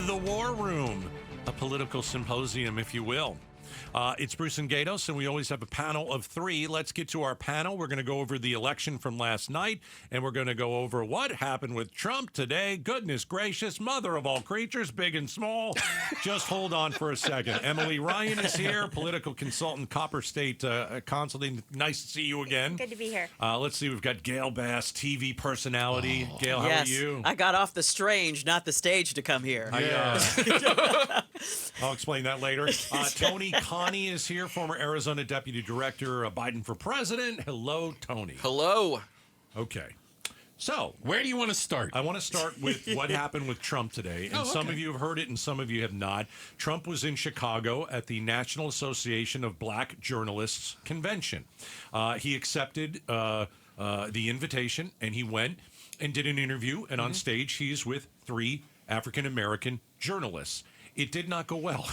The War Room, a political symposium, if you will. It's Bruce and Gaydos, and we always have a panel of three. Let's get to our panel. We're going to go over the election from last night, and we're going to go over what happened with Trump today. Goodness gracious, mother of all creatures, big and small. Just hold on for a second. Emily Ryan is here, political consultant, Copper State Consulting. Nice to see you again. Good to be here. Let's see. We've got Gayle Bass, TV personality. Gayle, how are you? I got off the strange, not the stage, to come here. I'll explain that later. Tony Cani is here, former Arizona Deputy Director, Biden for President. Hello, Tony. Hello. Okay. So, where do you want to start? I want to start with what happened with Trump today. And some of you have heard it and some of you have not. Trump was in Chicago at the National Association of Black Journalists Convention. He accepted the invitation and he went and did an interview. And on stage, he's with 3 African-American journalists. It did not go well.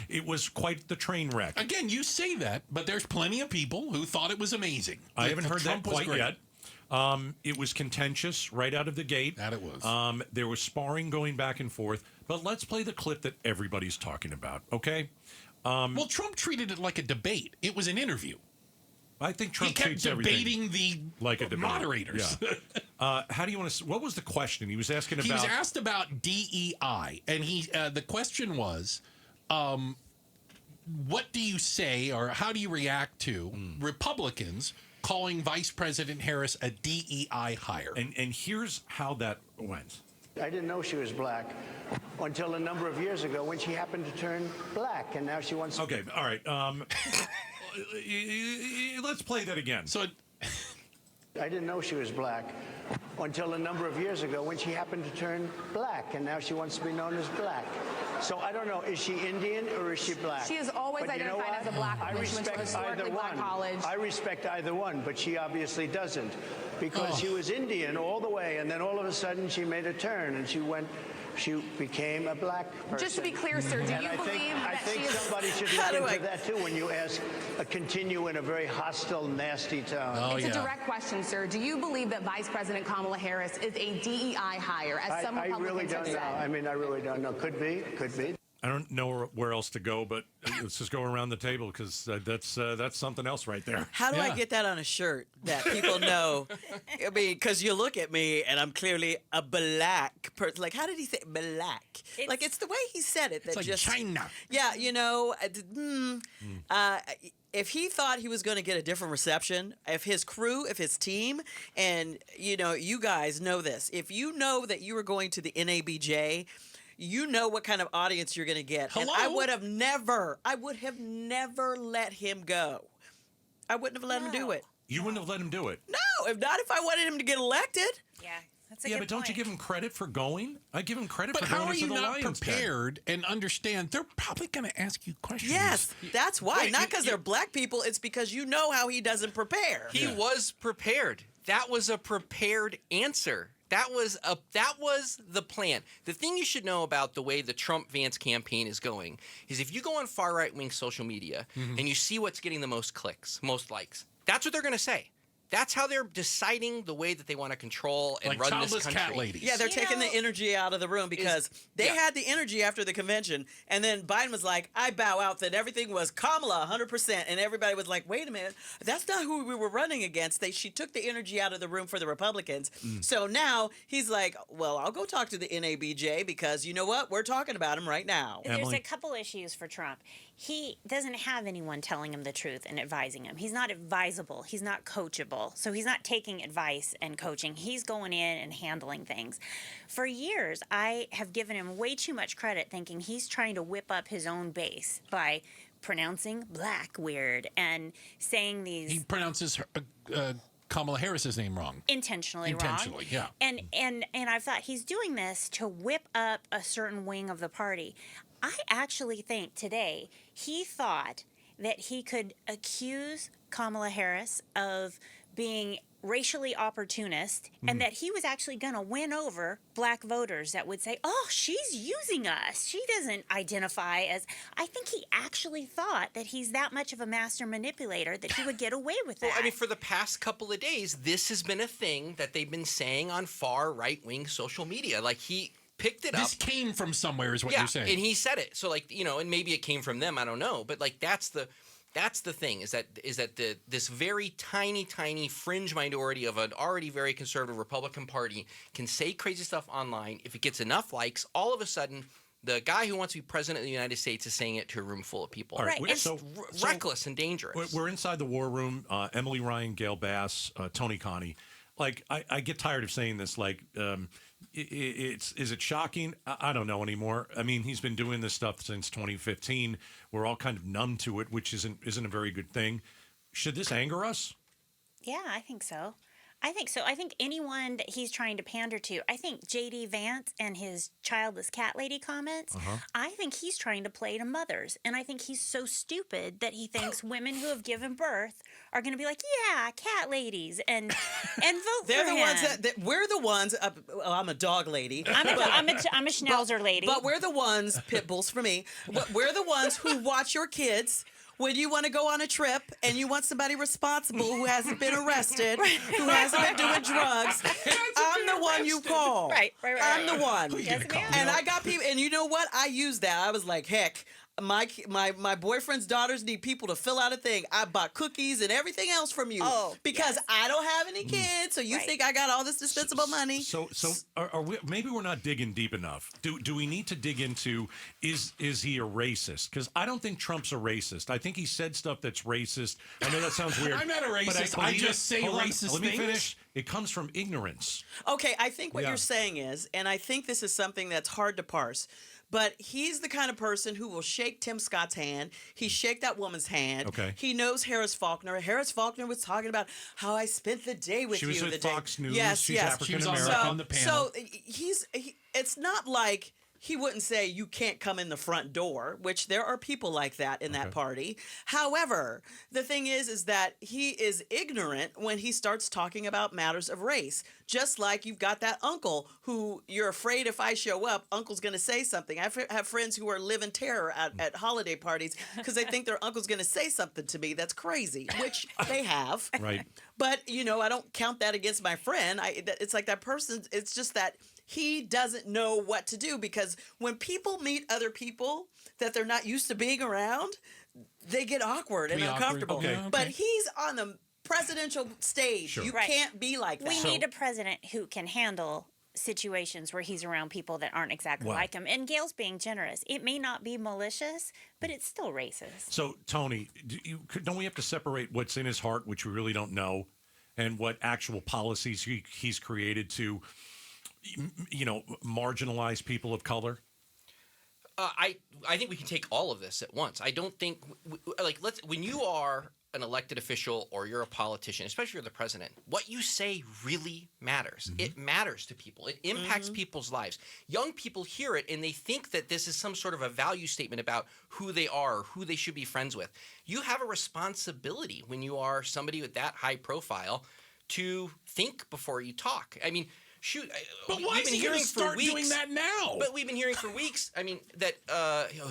It was quite the train wreck. Again, you say that, but there's plenty of people who thought it was amazing. I haven't heard Trump that quite yet. It was contentious right out of the gate. That it was. There was sparring going back and forth. But let's play the clip that everybody's talking about, okay? Well, Trump treated it like a debate. It was an interview. I think Trump treats he kept everything debating like a debate. Moderators. Yeah. How do you want to? What was the question? He was asking about. He was asked about DEI, and the question was, what do you say, or how do you react to Republicans calling Vice President Harris a DEI hire? And here's how that went. I didn't know she was black until a number of years ago when she happened to turn black, and now she wants. Okay, all right. Let's play that again. So, I didn't know she was black until a number of years ago when she happened to turn black, and now she wants to be known as black. So I don't know, is she Indian or is she black? She is always identified as a black woman. She went to a historically black college. I respect either one, but she obviously doesn't, because she was Indian all the way, and then all of a sudden she made a turn and she became a black person. Just to be clear, sir, do you believe that she is... somebody should look into that too when you ask, continue in a very hostile, nasty tone. It's a direct question, sir. Do you believe that Vice President Kamala Harris is a DEI hire, as some Republicans really don't have said? know. I mean, I really don't know. Could be. I don't know where else to go, but let's just go around the table because that's something else right there. How do I get that on a shirt that people know? I mean, because you look at me and I'm clearly a black person. Like, how did he say black? It's the way he said it. That it's like just, China. Yeah, if he thought he was going to get a different reception, if his crew, if his team, and, you guys know this. If you know that you were going to the NABJ, you know what kind of audience you're going to get. Hello? And I would have never let him go. I wouldn't have let him do it. You wouldn't have let him do it? No, if I wanted him to get elected. Yeah, that's a good but don't point. you give him credit for going? I give him credit But for going how are to you the not Lions prepared and understand they're probably going to ask you questions? Yes, that's why. Wait, Not because they're black people. It's because you know how he doesn't prepare. He was prepared. That was a prepared answer. That was the plan. The thing you should know about the way the Trump-Vance campaign is going is if you go on far right-wing social media and you see what's getting the most clicks, most likes, that's what they're going to say. That's how they're deciding the way that they want to control and run this country. Cat ladies. Yeah, they're taking the energy out of the room because they had the energy after the convention, and then Biden was like, I bow out, that everything was Kamala 100%, and everybody was like, wait a minute, that's not who we were running against. She took the energy out of the room for the Republicans. So now he's like, well, I'll go talk to the NABJ because you know what? We're talking about him right now. There's a couple issues for Trump. He doesn't have anyone telling him the truth and advising him. He's not advisable. He's not coachable. So he's not taking advice and coaching. He's going in and handling things. For years, I have given him way too much credit thinking he's trying to whip up his own base by pronouncing black weird and saying these... He pronounces Kamala Harris's name wrong. Intentionally wrong. Yeah. And I thought he's doing this to whip up a certain wing of the party. I actually think today he thought that he could accuse Kamala Harris of being racially opportunist and that he was actually going to win over black voters that would say, oh, she's using us. She doesn't identify as... I think he actually thought that he's that much of a master manipulator that he would get away with that. Well, I mean, for the past couple of days, this has been a thing that they've been saying on far right-wing social media. Like, picked it up. This came from somewhere, is what you're saying. And he said it. So like, and maybe it came from them. I don't know. But like, that's the thing is that this very tiny fringe minority of an already very conservative Republican Party can say crazy stuff online. If it gets enough likes, all of a sudden, the guy who wants to be president of the United States is saying it to a room full of people. All right. It's reckless and dangerous. We're inside the war room. Emily Ryan, Gayle Bass, Tony Cani. Like, I get tired of saying this. Like, is it shocking? I don't know anymore. I mean, he's been doing this stuff since 2015. We're all kind of numb to it, which isn't a very good thing. Should this anger us? Yeah, I think so. I think anyone that he's trying to pander to, I think J.D. Vance and his childless cat lady comments, I think he's trying to play to mothers. And I think he's so stupid that he thinks women who have given birth are going to be like, yeah, cat ladies, and vote They're for the him. ones that we're the ones. Well, I'm a dog lady. I'm a Schnauzer lady. But we're the ones, pit bulls for me. We're the ones who watch your kids when you want to go on a trip and you want somebody responsible who hasn't been arrested, who hasn't been doing drugs. I'm the one you call. Right. I'm the one. Yes, ma'am. And I got people, and you know what? I used that. I was like, heck. My boyfriend's daughters need people to fill out a thing. I bought cookies and everything else from you because I don't have any kids. So you think I got all this dispensable money? So are we? Maybe we're not digging deep enough. Do we need to dig into is he a racist? Because I don't think Trump's a racist. I think he said stuff that's racist. I know that sounds weird. I'm not a racist. But I just say hold on, racist Let me things. finish. It comes from ignorance. Okay, I think what Yeah. you're saying is, and I think this is something that's hard to parse, but he's the kind of person who will shake Tim Scott's hand. He shake that woman's hand. Okay. He knows Harris Faulkner. Harris Faulkner was talking about how I spent the day with She you. was the with day. Fox News. Yes, She's yes. African She was American. on the panel. So it's not like he wouldn't say you can't come in the front door, which there are people like that in that party. However, the thing is that he is ignorant when he starts talking about matters of race. Just like you've got that uncle who you're afraid if I show up, uncle's going to say something. I have friends who are living terror at holiday parties because they think their uncle's going to say something to me that's crazy, which they have. Right. But, I don't count that against my friend. It's like that person, it's just that he doesn't know what to do because when people meet other people that they're not used to being around, they get awkward and uncomfortable. Okay. But he's on the presidential stage. Sure. You Right. can't be like that. We need a president who can handle situations where he's around people that aren't exactly Well. like him. And Gayle's being generous. It may not be malicious, but it's still racist. So Tony, don't we have to separate what's in his heart, which we really don't know, and what actual policies he's created to, marginalize people of color? I think we can take all of this at once. I don't think when you are an elected official or you're a politician, especially you're the president, what you say really matters. It matters to people. It impacts people's lives. Young people hear it and they think that this is some sort of a value statement about who they are or who they should be friends with. You have a responsibility when you are somebody with that high profile to think before you talk. I mean, shoot, But why is he going to start doing that now? But we've been hearing for weeks. I mean, that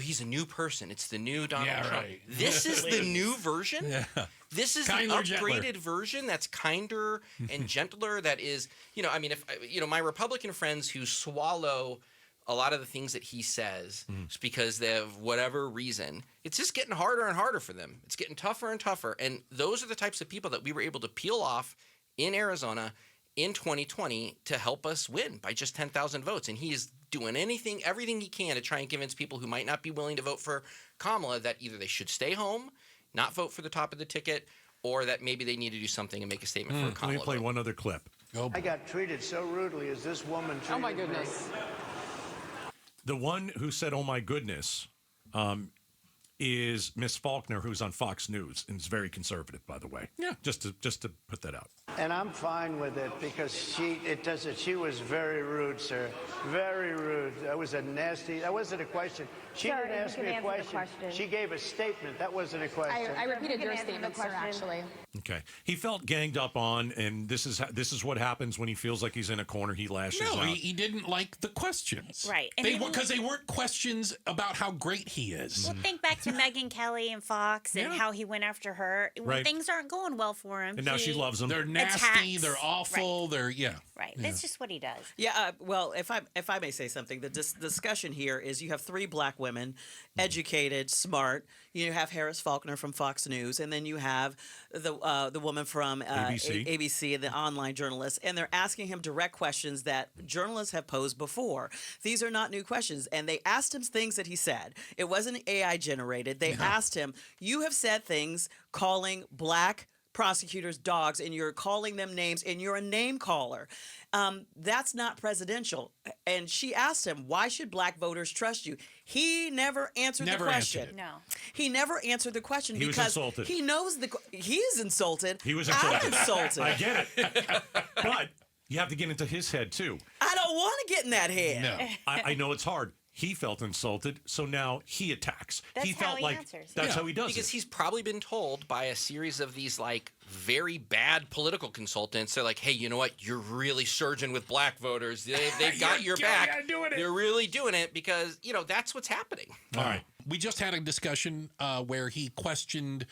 he's a new person. It's the new Donald Trump. Right. This is the new version. Yeah. This is Kinder, the gentler. upgraded version that's kinder and gentler. That is, if my Republican friends who swallow a lot of the things that he says because they have whatever reason, it's just getting harder and harder for them. It's getting tougher and tougher. And those are the types of people that we were able to peel off in Arizona in 2020 to help us win by just 10,000 votes. And he is doing everything he can to try and convince people who might not be willing to vote for Kamala that either they should stay home, not vote for the top of the ticket, or that maybe they need to do something and make a statement for Kamala. Let me play one other clip. I got treated so rudely as this woman treated me. Oh, my goodness. The one who said, "Oh my goodness," is Miss Faulkner, who's on Fox News and is very conservative, by the way. Yeah. Just to put that out. And I'm fine with it because she was very rude, sir. Very rude. That wasn't a question. She Sir, didn't if ask you me can a answer the question. question. She gave a statement. That wasn't a question. I repeated your answer the statement, sir, question. actually. Okay. He felt ganged up on, and this is what happens when he feels like he's in a corner. He lashes No, out. he didn't like the questions. Right. And Because they weren't questions about how great he is. Well, think back to Megyn Kelly and Fox and how he went after her. When Right. things aren't going well for him. And now she loves him. They're And nasty. attacks. They're awful. Right. They're Right. That's just what he does. Yeah, well, if I may say something, the discussion here is you have three black women, educated, smart. You have Harris Faulkner from Fox News, and then you have the woman from ABC, the online journalist, and they're asking him direct questions that journalists have posed before. These are not new questions, and they asked him things that he said. It wasn't AI generated. They asked him, "You have said things calling black prosecutors dogs, and you're calling them names, and you're a name caller. That's not presidential." And she asked him, "Why should black voters trust you?" He never answered the question. Answered it. No. He never answered the question He was because insulted. he knows he's insulted. He was insulted. I'm insulted. I get it. But you have to get into his head, too. I don't want to get in that head. No. I know it's hard. He felt insulted, so now he attacks. That's he felt how he like answers. that's how he does Because it. he's probably been told by a series of these like very bad political consultants. They're like, hey, you know what? You're really surging with black voters. They've got your back. They're really doing it because, that's what's happening. All right. We just had a discussion where he questioned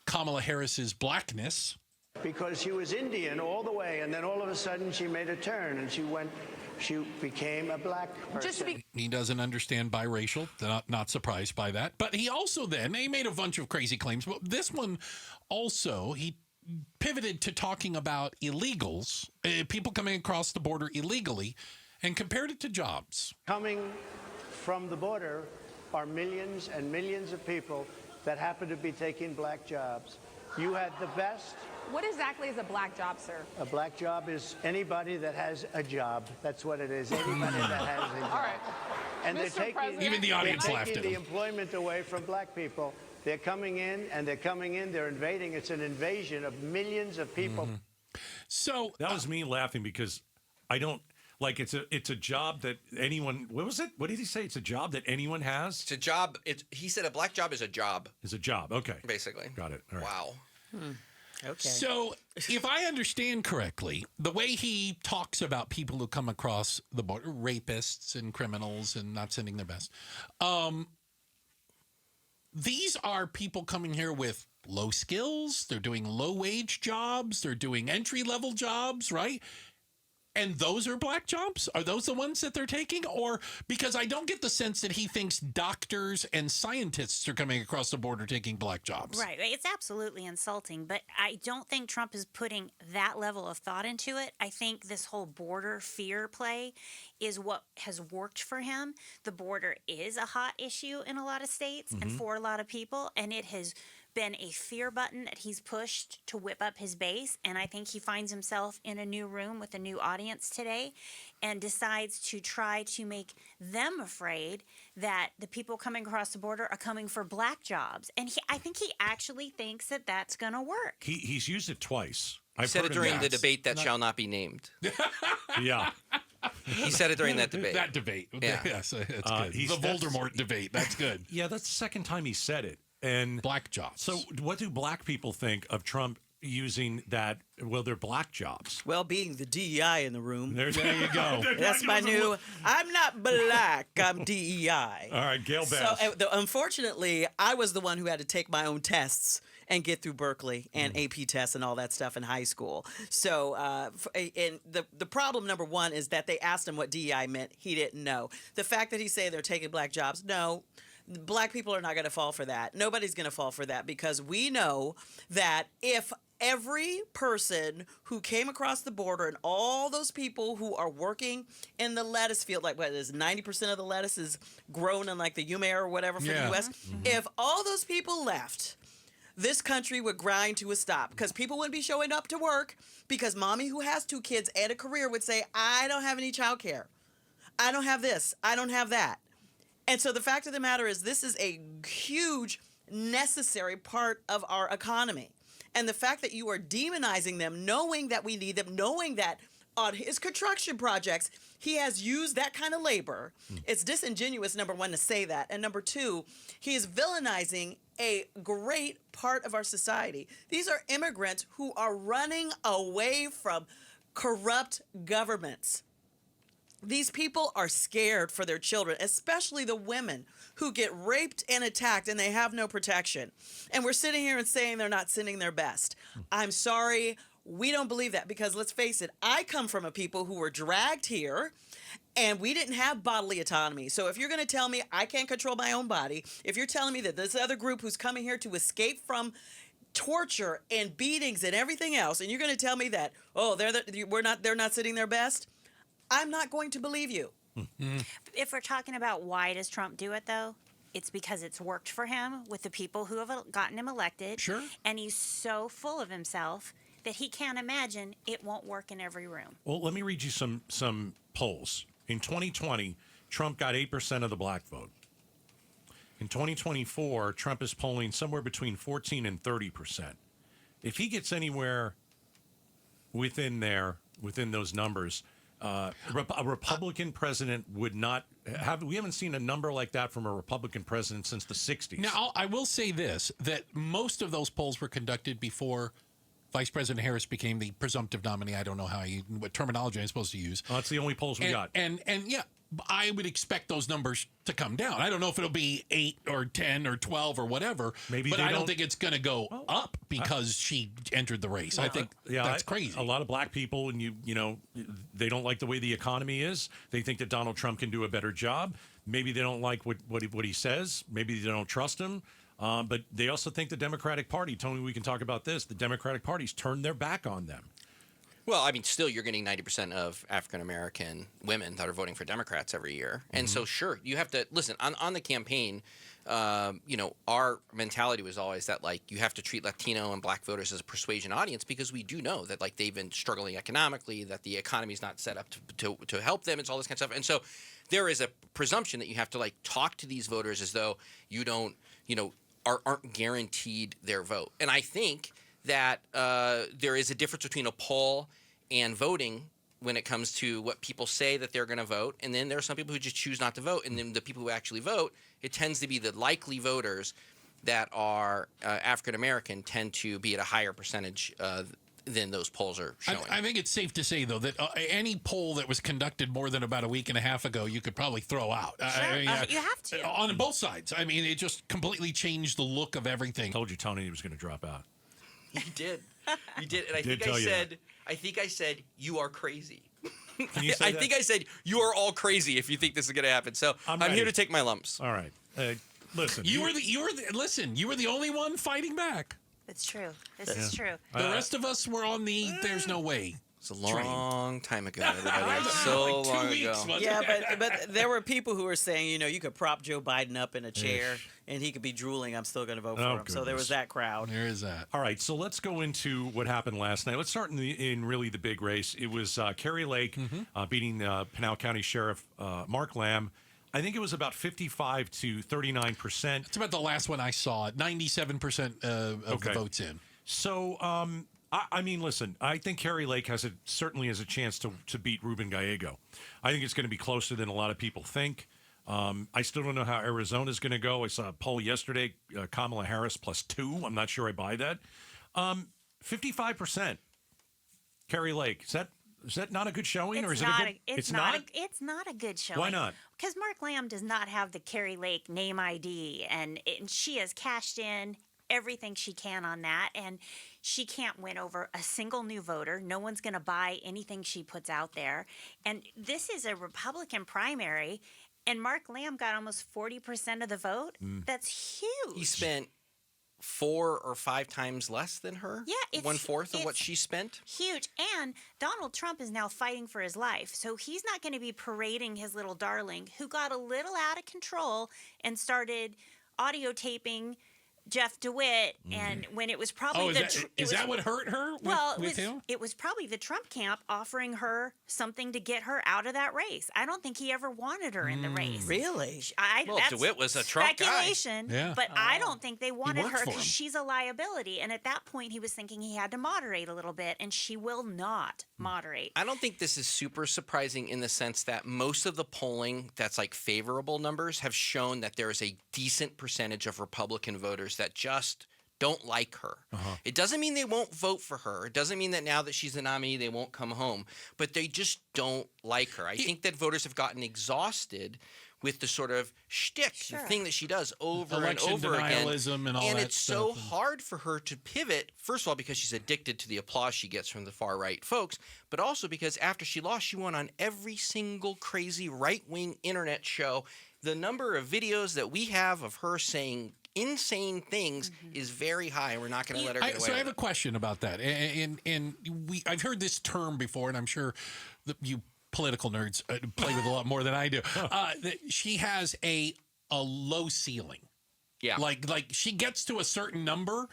Kamala Harris's blackness. Because she was Indian all the way, and then all of a sudden she made a turn and she became a black person. Just to be He doesn't understand biracial. Not surprised by that. But he also he made a bunch of crazy claims. But this one also, he pivoted to talking about illegals, people coming across the border illegally, and compared it to jobs. Coming from the border are millions and millions of people that happen to be taking black jobs. You had the best. What exactly is a black job, sir? A black job is anybody that has a job. That's what it is. Anybody that has a job. All right. And Mr. President, Even the audience they're laughed taking at the him. employment away from black people. They're coming in, they're invading. It's an invasion of millions of people. So That was me laughing because I don't like it's a job that anyone. What was it? What did he say? It's a job that anyone has. It's a job. He said a black job is a job, It's a job. Okay, basically. got it. All right. Wow. Okay. So, if I understand correctly, the way he talks about people who come across the border, rapists and criminals and not sending their best, these are people coming here with low skills. They're doing low wage jobs. They're doing entry level jobs, right? And those are black jobs? Are those the ones that they're taking? Or because I don't get the sense that he thinks doctors and scientists are coming across the border taking black jobs. Right. It's absolutely insulting, but I don't think Trump is putting that level of thought into it. I think this whole border fear play is what has worked for him. The border is a hot issue in a lot of states and for a lot of people, and it has been a fear button that he's pushed to whip up his base. And I think he finds himself in a new room with a new audience today and decides to try to make them afraid that the people coming across the border are coming for black jobs. And I think he actually thinks that that's going to work. He's used it twice. He I've said heard it him during the ask. debate that shall not be named. Yeah. He said it during that debate. That debate. Yeah. Yes, that's good. he's- The that's- Voldemort debate. That's good. Yeah, that's the second time he said it. And Black jobs. so what do black people think of Trump using that? Well, they're black jobs. Well, being the DEI in the room, There you go. that's my new. I'm not black. I'm DEI. All right, Gayle So, Bass. unfortunately, I was the one who had to take my own tests and get through Berkeley and AP tests and all that stuff in high school. So, and the problem number one is that they asked him what DEI meant. He didn't know. The fact that he said they're taking black jobs, no. Black people are not going to fall for that. Nobody's going to fall for that because we know that if every person who came across the border and all those people who are working in the lettuce field, like what is 90% of the lettuce is grown in like the Yuma or whatever for the U.S., if all those people left, this country would grind to a stop because people wouldn't be showing up to work because mommy who has 2 kids and a career would say, I don't have any childcare. I don't have this. I don't have that. And so the fact of the matter is this is a huge, necessary part of our economy. And the fact that you are demonizing them, knowing that we need them, knowing that on his construction projects, he has used that kind of labor. It's disingenuous, number one, to say that. And number two, he is villainizing a great part of our society. These are immigrants who are running away from corrupt governments. These people are scared for their children, especially the women who get raped and attacked and they have no protection. And we're sitting here and saying they're not sending their best. I'm sorry. we don't believe that because let's face it, I come from a people who were dragged here and we didn't have bodily autonomy. So if you're going to tell me I can't control my own body, if you're telling me that this other group who's coming here to escape from torture and beatings and everything else, and you're going to tell me that, oh, they're not sitting their best, I'm not going to believe you. If we're talking about why does Trump do it, though, it's because it's worked for him with the people who have gotten him elected. Sure. And he's so full of himself that he can't imagine it won't work in every room. Well, let me read you some polls. In 2020, Trump got 8% of the black vote. In 2024, Trump is polling somewhere between 14 and 30%. If he gets anywhere within those numbers, a Republican president would not have. We haven't seen a number like that from a Republican president since the 60s. Now, I will say this, that most of those polls were conducted before Vice President Harris became the presumptive nominee. I don't know what terminology I'm supposed to use. Well, that's the only polls we got. And yeah, I would expect those numbers to come down. I don't know if it'll be 8 or 10 or 12 or whatever, but I don't think it's going to go up because she entered the race. I think that's crazy. A lot of black people, and you know, they don't like the way the economy is. They think that Donald Trump can do a better job. Maybe they don't like what he says. Maybe they don't trust him. But they also think the Democratic Party, Tony, we can talk about this, the Democratic Party's turned their back on them. Well, I mean, still, you're getting 90% of African-American women that are voting for Democrats every year. And so, sure, you have to – listen, on the campaign, you know, our mentality was always that, like, you have to treat Latino and black voters as a persuasion audience because we do know that, like, they've been struggling economically, that the economy's not set up to help them. It's all this kind of stuff. And so there is a presumption that you have to, like, talk to these voters as though you don't, you know, aren't guaranteed their vote. And I think – that there is a difference between a poll and voting when it comes to what people say that they're going to vote. And then there are some people who just choose not to vote. And then the people who actually vote, it tends to be the likely voters that are African-American tend to be at a higher percentage than those polls are showing. I think it's safe to say, though, that any poll that was conducted more than about a week and a half ago, you could probably throw out. Sure. You have to. On both sides. I mean, it just completely changed the look of everything. I told you Tony was going to drop out. You did. You did. And I think I said, you are crazy. Can you say I think I said, you are all crazy if you think this is going to happen. So I'm here to take my lumps. All right. Listen. You were the only one fighting back. It's true. This is true. The rest of us were on the there's no way. It's a long time ago, everybody. So like 2 long weeks, ago. Yeah, but there were people who were saying, you know, you could prop Joe Biden up in a chair and he could be drooling. I'm still going to vote for him. Goodness. So there was that crowd. There is that. All right, so let's go into what happened last night. Let's start in really the big race. It was Kari Lake beating Pinal County Sheriff Mark Lamb. I think it was about 55 to 39%. It's about the last one I saw. 97% of the votes in. So, I mean, listen, I think Kari Lake certainly has a chance to beat Ruben Gallego. I think it's going to be closer than a lot of people think. I still don't know how Arizona's going to go. I saw a poll yesterday, Kamala Harris +2. I'm not sure I buy that. 55%. Kari Lake. Is that not a good showing, or is it a good? It's not a good showing. Why not? Because Mark Lamb does not have the Kari Lake name ID, and she has cashed in everything she can on that, and she can't win over a single new voter. No one's going to buy anything she puts out there. And this is a Republican primary, and Mark Lamb got almost 40% of the vote. That's huge. He spent 4 or 5 times less than her. Yeah, it's 1/4 of what she spent. Huge. And Donald Trump is now fighting for his life. So he's not going to be parading his little darling, who got a little out of control and started audio taping Jeff DeWitt, and when it was probably is that what hurt her? It was probably the Trump camp offering her something to get her out of that race. I don't think he ever wanted her in the race. Really? That's DeWitt was a Trump speculation, guy. but I don't think they wanted her for him. because she's a liability. And at that point, he was thinking he had to moderate a little bit, and she will not moderate. I don't think this is super surprising in the sense that most of the polling that's like favorable numbers have shown that there is a decent percentage of Republican voters that just don't like her. It doesn't mean they won't vote for her. It doesn't mean that now that she's the nominee, they won't come home. But they just don't like her. I think that voters have gotten exhausted with the sort of shtick, the thing that she does over Election and over denialism again. and all and that it's so stuff. hard for her to pivot, first of all, because she's addicted to the applause she gets from the far-right folks, but also because after she lost, she went on every single crazy right-wing internet show. The number of videos that we have of her saying insane things is very high, and we're not going to let her get away So I with have it. a question about that, and I've heard this term before, and I'm sure that you political nerds play with a lot more than I do. That she has a low ceiling. Yeah. Like she gets to a certain number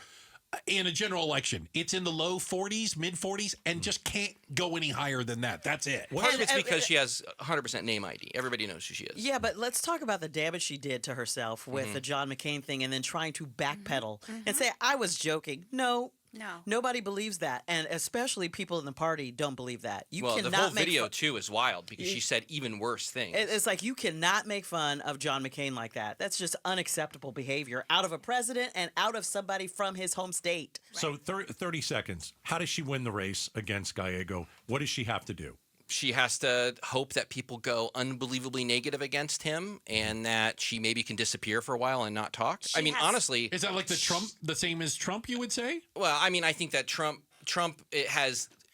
in a general election. It's in the low 40s, mid 40s, and just can't go any higher than that. That's it. Part of it's because she has 100% name ID. Everybody knows who she is. Yeah, but let's talk about the damage she did to herself with the John McCain thing and then trying to backpedal and say, I was joking. No. Nobody believes that. And especially people in the party don't believe that. You Well, cannot the whole make video, too, is wild because she said even worse things. It's like you cannot make fun of John McCain like that. That's just unacceptable behavior out of a president and out of somebody from his home state. So 30 seconds. How does she win the race against Gallego? What does she have to do? She has to hope that people go unbelievably negative against him and that she maybe can disappear for a while and not talk. I mean, honestly... Is that like the same as Trump, you would say? Well, I mean, I think that Trump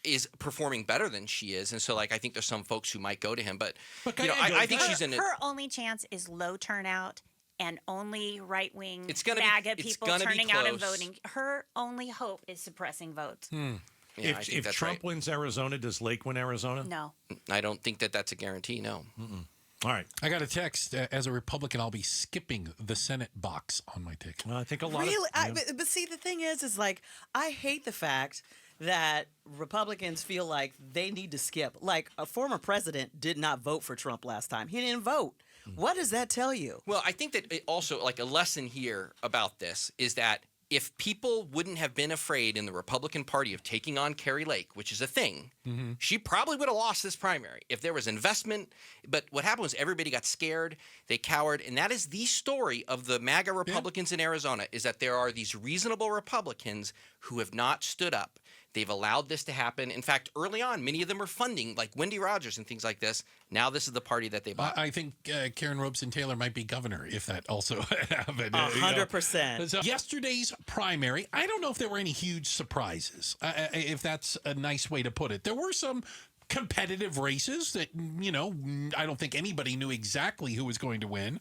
is performing better than she is. And so, like, I think there's some folks who might go to him. But you know, I think she's in it. Her only chance is low turnout and only right-wing It's gonna be- MAGA it's people gonna be turning out and close. voting. Her only hope is suppressing votes. Yeah, I think If that's Trump right. wins Arizona, does Lake win Arizona? No. I don't think that that's a guarantee, no. All right. I got a text. As a Republican, I'll be skipping the Senate box on my ticket. I think a lot Really? of... But see, the thing is like, I hate the fact that Republicans feel like they need to skip. Like, a former president did not vote for Trump last time. He didn't vote. What does that tell you? Well, I think that it also, like, a lesson here about this is that if people wouldn't have been afraid in the Republican Party of taking on Carrie Lake, which is a thing, she probably would have lost this primary if there was investment. But what happened was everybody got scared, they cowered, and that is the story of the MAGA Republicans in Arizona, is that there are these reasonable Republicans who have not stood up. They've allowed this to happen. In fact, early on, many of them were funding, like Wendy Rogers and things like this. Now this is the party that they bought. I think Karen Robeson Taylor might be governor if that also happened. 100%. So yesterday's primary, I don't know if there were any huge surprises, if that's a nice way to put it. There were some competitive races that, you know, I don't think anybody knew exactly who was going to win.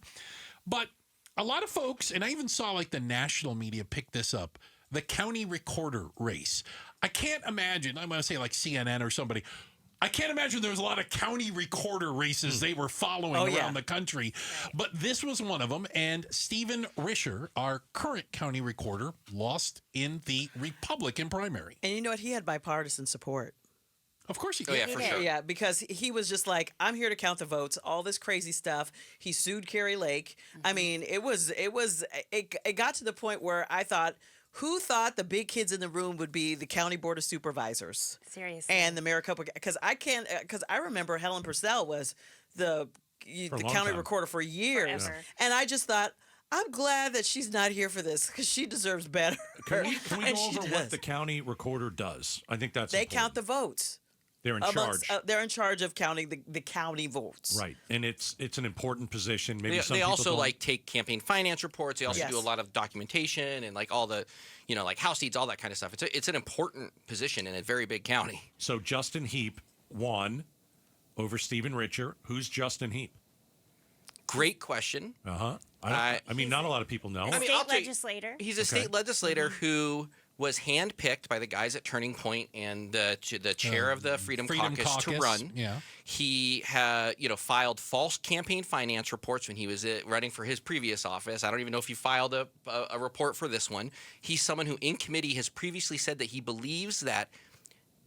But a lot of folks, and I even saw like the national media pick this up, the county recorder race. I can't imagine, I'm going to say like CNN or somebody, I can't imagine there was a lot of county recorder races they were following around the country. But this was one of them. And Stephen Risher, our current county recorder, lost in the Republican primary. And you know what? He had bipartisan support. Of course he Oh, did. yeah, for sure. Yeah, because he was just like, I'm here to count the votes, all this crazy stuff. He sued Carrie Lake. I mean, it got to the point where I thought, who thought the big kids in the room would be the county board of supervisors? Seriously. And the Maricopa, because I remember Helen Purcell was the long county time. recorder for years. Forever. And I just thought, I'm glad that she's not here for this because she deserves better. Can we And go she over does. what the county recorder does? I think that's They important. count the votes. They're in charge. They're in charge of counting the county votes. Right. And it's an important position. Maybe some They people also don't- like take campaign finance reports. They also Yes. do a lot of documentation and like all the, you know, like house seats, all that kind of stuff. It's an important position in a very big county. So Justin Heap won over Stephen Richer. Who's Justin Heap? Great question. Uh-huh. I mean, not a lot of people know. I mean, State I'll tell you, legislator. He's a state legislator who was handpicked by the guys at Turning Point and the chair of the Freedom Caucus to run. Yeah. He filed false campaign finance reports when he was running for his previous office. I don't even know if he filed a report for this one. He's someone who in committee has previously said that he believes that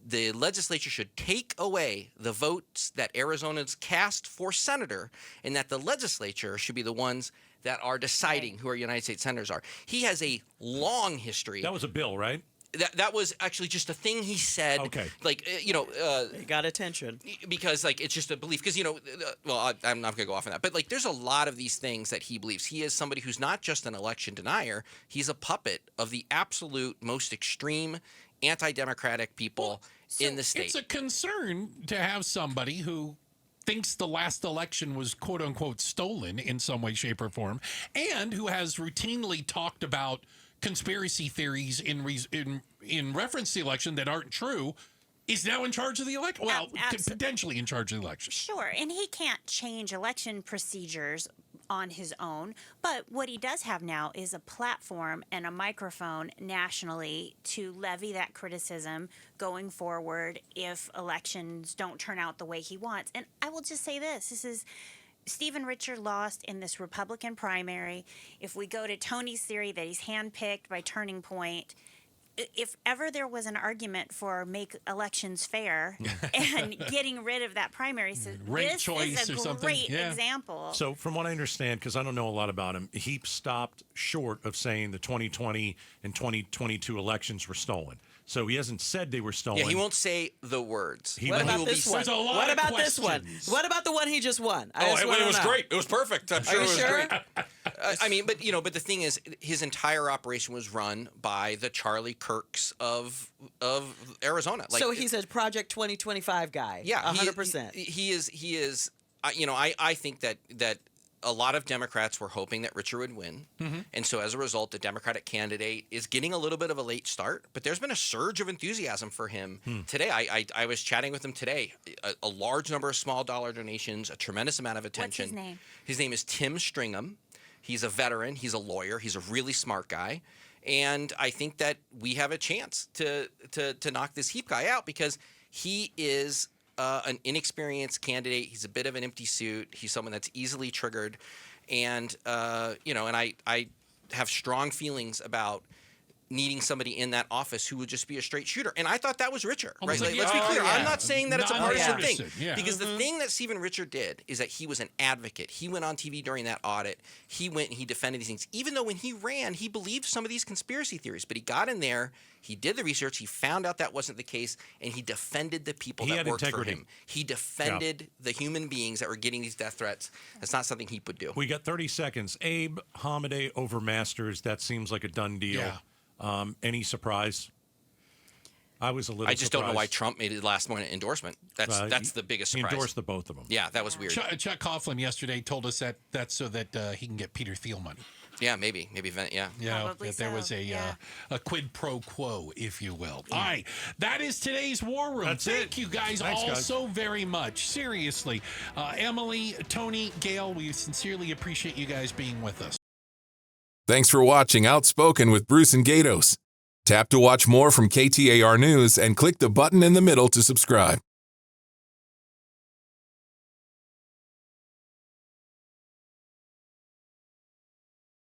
the legislature should take away the votes that Arizonans cast for senator and that the legislature should be the ones that are deciding who our United States senators are. He has a long history. That was a bill, right? That was actually just a thing he said. Okay. Like, It got attention. because like it's just a belief. Because I'm not going to go off on that. But like, there's a lot of these things that he believes. He is somebody who's not just an election denier. He's a puppet of the absolute most extreme anti-democratic people in the state. It's a concern to have somebody who thinks the last election was quote unquote stolen in some way, shape, or form, and who has routinely talked about conspiracy theories in reference to the election that aren't true, is now in charge of the election. Well, potentially in charge of the election. Sure, and he can't change election procedures on his own, but what he does have now is a platform and a microphone nationally to levy that criticism going forward if elections don't turn out the way he wants. And I will just say this is Stephen Richer lost in this Republican primary. If we go to Tony's theory that he's handpicked by Turning Point, if ever there was an argument for make elections fair and getting rid of that primary, so this choice is or a great example. So from what I understand, because I don't know a lot about him, he stopped short of saying the 2020 and 2022 elections were stolen. So he hasn't said they were stolen. Yeah, he won't say the words. What about this one? What about this one? What about the one he just won? It was great. It was perfect. I'm sure it was great. I mean, but the thing is, his entire operation was run by the Charlie Kirks of Arizona. Like, so he's a Project 2025 guy. Yeah, 100%. He is. I think that a lot of Democrats were hoping that Richer would win. And so as a result, the Democratic candidate is getting a little bit of a late start, but there's been a surge of enthusiasm for him today. I was chatting with him today. A large number of small dollar donations, a tremendous amount of attention. What's his name? His name is Tim Stringham. He's a veteran. He's a lawyer. He's a really smart guy. And I think that we have a chance to knock this Heap guy out because he is an inexperienced candidate. He's a bit of an empty suit. He's someone that's easily triggered. And, and I have strong feelings about needing somebody in that office who would just be a straight shooter. And I thought that was Richer, right? Like, let's be clear. I'm not saying that it's a partisan thing. Because the thing that Stephen Richer did is that he was an advocate. He went on TV during that audit. He went and he defended these things. Even though when he ran, he believed some of these conspiracy theories. But he got in there, he did the research, he found out that wasn't the case, and he defended the people that worked for him. He defended the human beings that were getting these death threats. That's not something he would do. We got 30 seconds. Abe Hamadeh over Masters. That seems like a done deal. Yeah. Any surprise? I was a little. I just don't know why Trump made his last minute endorsement. That's the biggest surprise. He endorsed the both of them. Yeah, that was weird. Chuck Coughlin yesterday told us that that's so that he can get Peter Thiel money. Yeah, maybe, yeah. Probably that there was a quid pro quo, if you will. Yeah. All right, that is today's War Room. Thank you guys all guys. so very much. Seriously, Emily, Tony, Gayle, we sincerely appreciate you guys being with us. Thanks for watching Outspoken with Bruce and Gaydos. Tap to watch more from KTAR News and click the button in the middle to subscribe.